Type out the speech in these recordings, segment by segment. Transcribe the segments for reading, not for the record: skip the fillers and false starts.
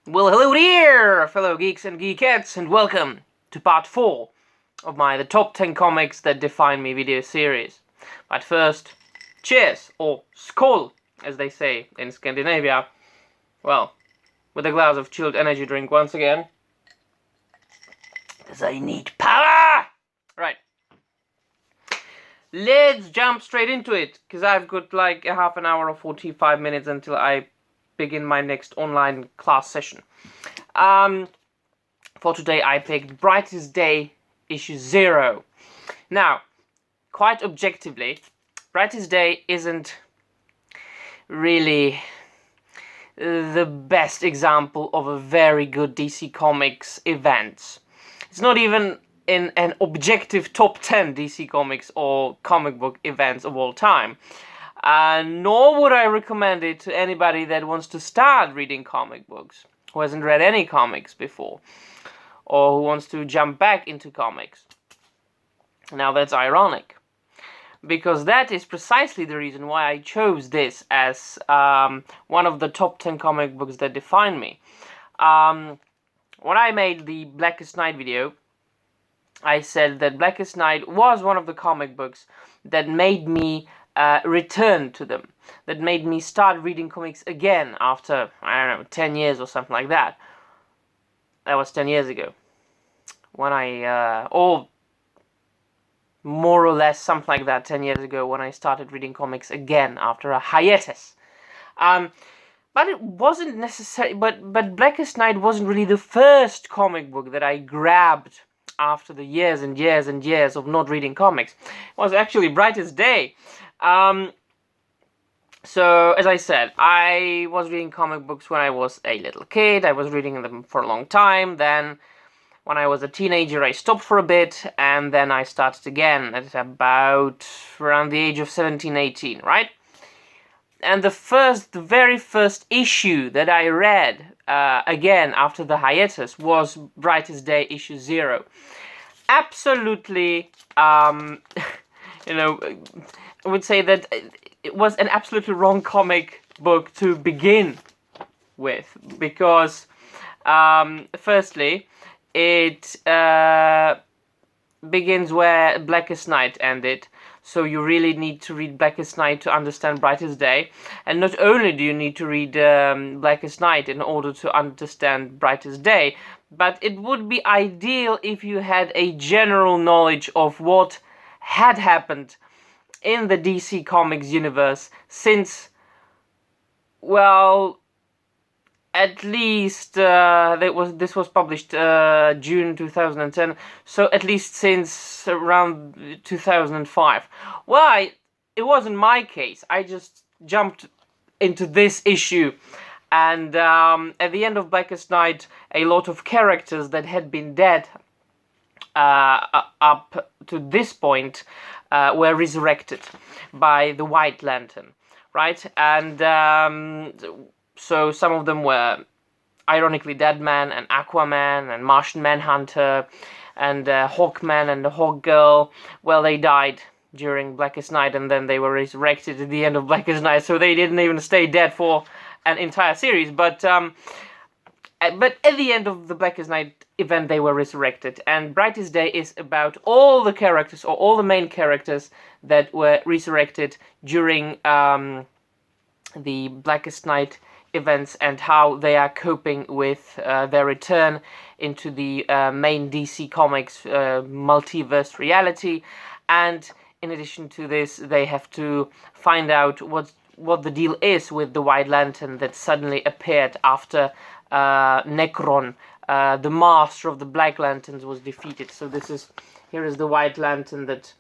Well, hello there, fellow geeks and geekettes, and welcome to part 4 of the top 10 comics that define me video series. But first, cheers, or skål, as they say in Scandinavia. Well, with a glass of chilled energy drink once again, because I need power! Right. Let's jump straight into it, because I've got like a half an hour or 45 minutes until I begin my next online class session. For today I picked Brightest Day issue 0. Now, quite objectively, Brightest Day isn't really the best example of a very good DC Comics event. It's not even in an objective top 10 DC Comics or comic book events of all time. Nor would I recommend it to anybody that wants to start reading comic books, who hasn't read any comics before, or who wants to jump back into comics. Now that's ironic, because that is precisely the reason why I chose this as one of the top 10 comic books that define me. When I made the Blackest Night video, I said that Blackest Night was one of the comic books that made me return to them, that made me start reading comics again after, I don't know, 10 years or something like that. That was 10 years ago. When or more or less something like that, 10 years ago, when I started reading comics again after a hiatus. But it wasn't necessary, but Blackest Night wasn't really the first comic book that I grabbed after the years and years and years of not reading comics. It was actually Brightest Day. So, as I said, I was reading comic books when I was a little kid. I was reading them for a long time. Then, when I was a teenager, I stopped for a bit, and then I started again at about around the age of 17, 18, right? And the very first issue that I read again after the hiatus was Brightest Day issue 0. Absolutely, I would say that it was an absolutely wrong comic book to begin with, because firstly, it begins where Blackest Night ended. So you really need to read Blackest Night to understand Brightest Day. And not only do you need to read Blackest Night in order to understand Brightest Day, but it would be ideal if you had a general knowledge of what had happened in the DC Comics universe since, well, at least this was published June 2010, so at least since around 2005. Well, it wasn't my case. I just jumped into this issue, and at the end of Blackest Night, a lot of characters that had been dead up to this point were resurrected by the White Lantern, right? And so some of them were, ironically, Deadman and Aquaman and Martian Manhunter and Hawkman and the Hawk Girl. Well, they died during Blackest Night, and then they were resurrected at the end of Blackest Night, so they didn't even stay dead for an entire series. But at the end of the Blackest Night event, they were resurrected. And Brightest Day is about all the characters, or all the main characters that were resurrected during the Blackest Night events, and how they are coping with their return into the main DC Comics multiverse reality. And in addition to this, they have to find out what the deal is with the White Lantern that suddenly appeared after Necron, the master of the Black Lanterns, was defeated. So here is the White Lantern that,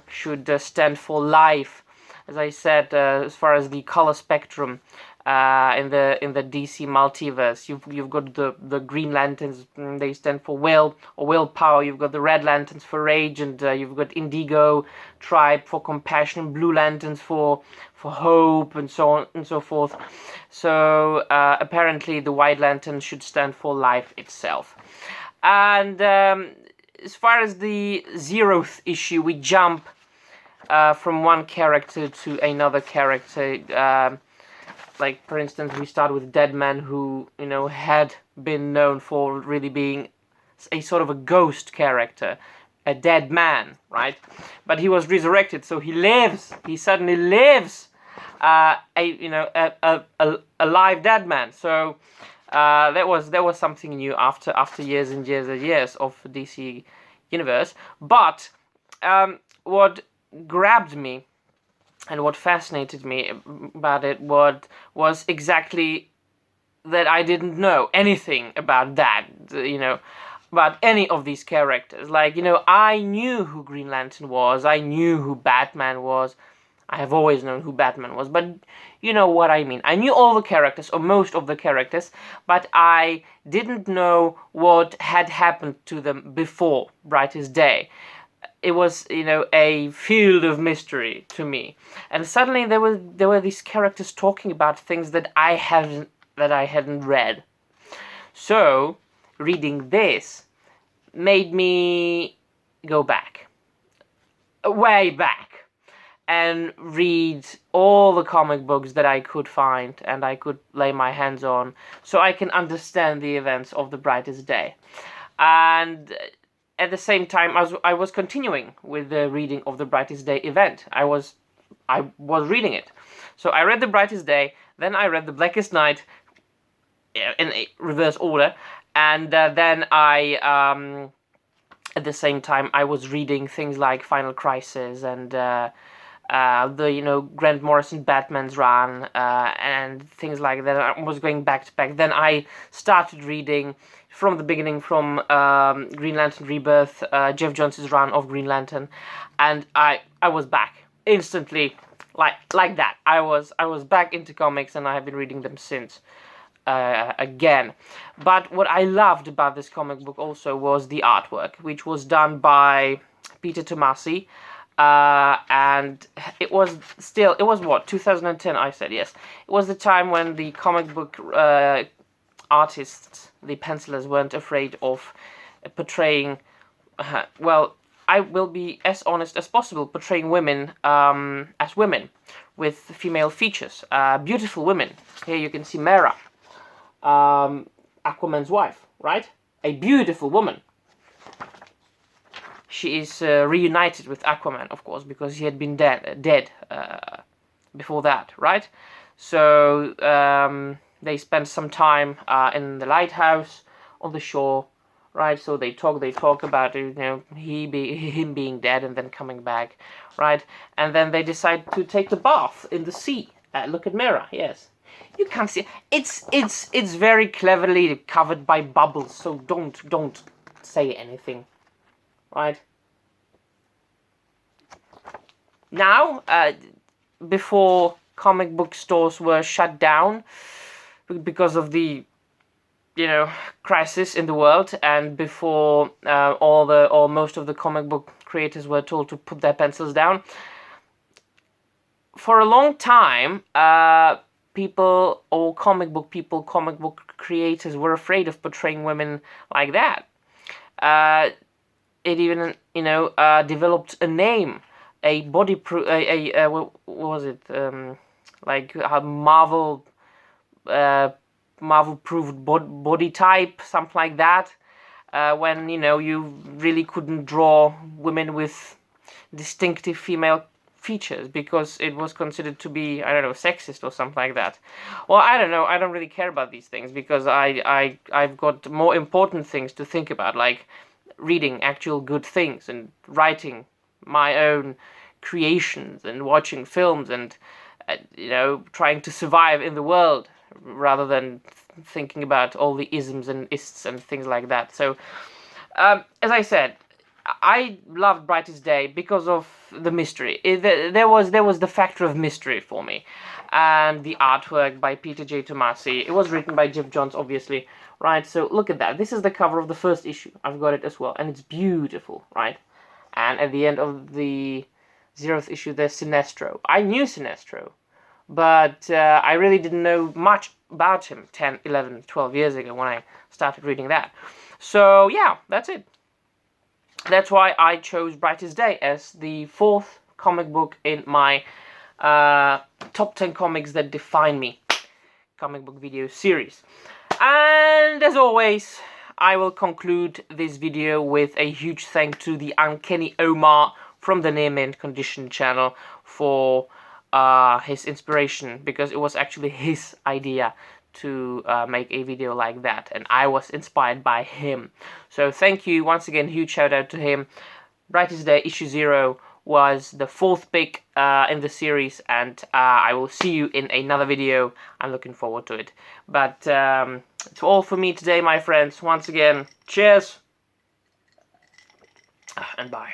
should stand for life. As I said, as far as the color spectrum in the DC multiverse, you've got the Green Lanterns, they stand for will or willpower. You've got the Red Lanterns for rage, and you've got Indigo Tribe for compassion, Blue Lanterns for hope, and so on and so forth. So apparently the White Lantern should stand for life itself. And as far as the 0th issue, we jump from one character to another character. like for instance, we start with Dead Man, who, you know, had been known for really being a sort of a ghost character, a dead man, right? But he was resurrected, so he lives. He suddenly lives, a live dead man. So that was something new after years and years and years of DC universe. But what grabbed me and what fascinated me about it was exactly that I didn't know anything about that, you know, about any of these characters. Like, you know, I knew who Green Lantern was, I knew who Batman was, I have always known who Batman was, but you know what I mean. I knew all the characters, or most of the characters, but I didn't know what had happened to them before Brightest Day. It was, you know, a field of mystery to me. And suddenly there were these characters talking about things that I hadn't read. So reading this made me go back, way back, and read all the comic books that I could find and I could lay my hands on, so I can understand the events of the Brightest Day. And at the same time, I was continuing with the reading of the Brightest Day event. I was reading it. So I read the Brightest Day, then I read the Blackest Night in reverse order, and then at the same time, I was reading things like Final Crisis and the, you know, Grant Morrison Batman's run, and things like that. I was going back to back. Then I started reading from the beginning, from Green Lantern Rebirth, Jeff Johns' run of Green Lantern, and I was back instantly, like that. I was back into comics, and I have been reading them since. Again. But what I loved about this comic book also was the artwork, which was done by Peter Tomasi, and it was what, 2010, I said, yes. It was the time when the comic book artists, the pencilers, weren't afraid of portraying, well, I will be as honest as possible, portraying women as women with female features, beautiful women. Here you can see Mera, Aquaman's wife, right? A beautiful woman. She is reunited with Aquaman, of course, because he had been dead before that, right? So they spend some time in the lighthouse on the shore, right? So they talk about, you know, him being dead and then coming back, right? And then they decide to take the bath in the sea. Look at Mera, yes. You can't see it's very cleverly covered by bubbles, so don't say anything, right? Now, before comic book stores were shut down because of the, you know, crisis in the world, and before most of the comic book creators were told to put their pencils down, for a long time, people, or comic book creators were afraid of portraying women like that. It even, you know, developed a name, a body what was it, like a Marvel proved body type, something like that, when, you know, you really couldn't draw women with distinctive female features because it was considered to be, I don't know, sexist or something like that. Well, I don't know, I don't really care about these things because I've got more important things to think about, like reading actual good things and writing my own creations and watching films and, you know, trying to survive in the world rather than thinking about all the isms and ists and things like that. So, as I said, I loved Brightest Day because of the mystery. There was the factor of mystery for me, and the artwork by Peter J. Tomasi. It was written by Jeff Johns, obviously, right? So look at that. This is the cover of the first issue. I've got it as well, and it's beautiful, right? And at the end of the 0th issue, there's Sinestro. I knew Sinestro, but I really didn't know much about him 10, 11, 12 years ago when I started reading that. So yeah, that's it. That's why I chose Brightest Day as the 4th comic book in my top 10 comics that define me. comic book video series. And as always, I will conclude this video with a huge thank to the Uncanny Omar from the Near Mint Condition channel for his inspiration, because it was actually his idea to make a video like that, and I was inspired by him. So thank you once again, huge shout out to him. Brightest Day issue 0 was the 4th pick in the series, and I will see you in another video. I'm looking forward to it. But it's all for me today, my friends. Once again, cheers and bye.